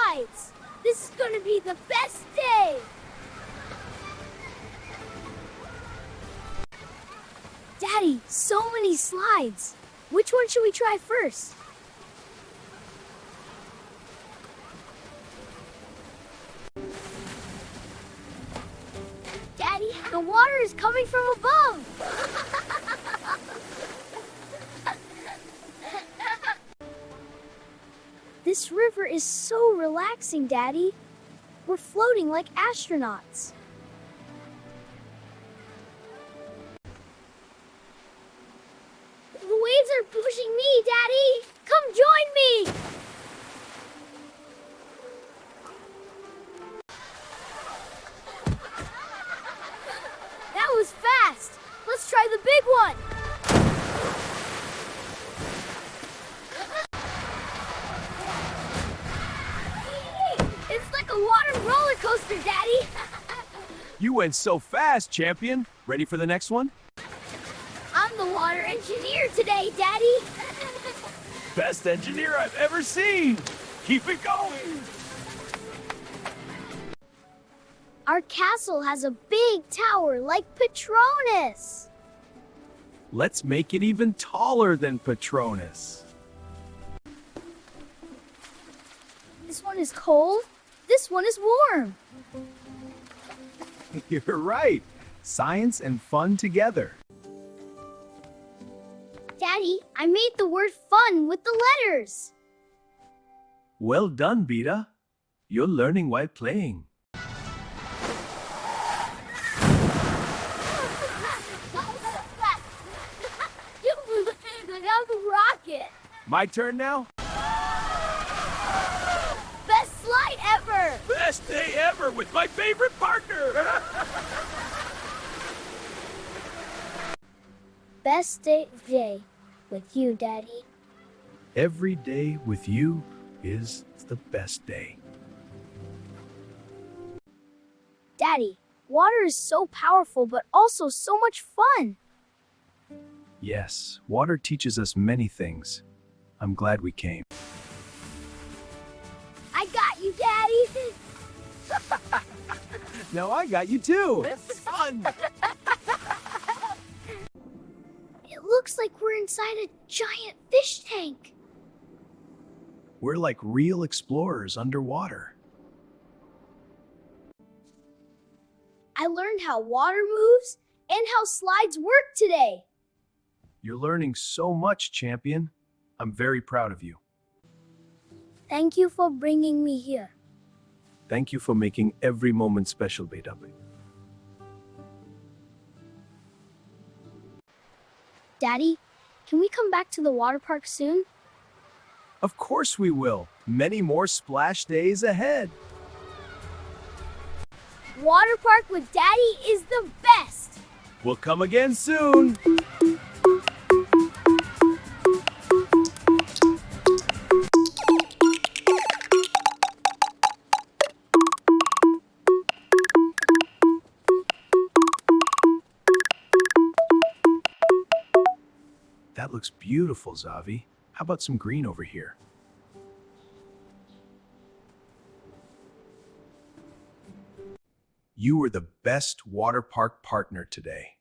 slides! This is gonna be the best day! Daddy, so many slides! Which one should we try first? Daddy, the water is coming from above! This river is so relaxing, Daddy. We're floating like astronauts. The waves are pushing me, Daddy! Come join me! That was fast! Let's try the big one! It's like a water roller coaster, Daddy! You went so fast, champion. Ready for the next one? I'm the water engineer today, Daddy! Best engineer I've ever seen. Keep it going. Our castle has a big tower like Patronus! Let's make it even taller than Patronus. This one is cold, this one is warm. You're right. Science and fun together. Daddy, I made the word fun with the letters. Well done, Beta. You're learning while playing. I'm a rocket. My turn now? Best slide ever. Best day ever with my favorite partner. Best day with you, Daddy. Every day with you is the best day. Daddy, water is so powerful but also so much fun. Yes, water teaches us many things. I'm glad we came. I got you, Daddy. No, I got you too. It's fun. It looks like we're inside a giant fish tank. We're like real explorers underwater. I learned how water moves and how slides work today. You're learning so much, champion. I'm very proud of you. Thank you for bringing me here. Thank you for making every moment special, Beta. Daddy, can we come back to the water park soon? Of course we will. Many more splash days ahead. Water park with Daddy is the best. We'll come again soon. That looks beautiful, Zavi. How about some green over here? You were the best water park partner today.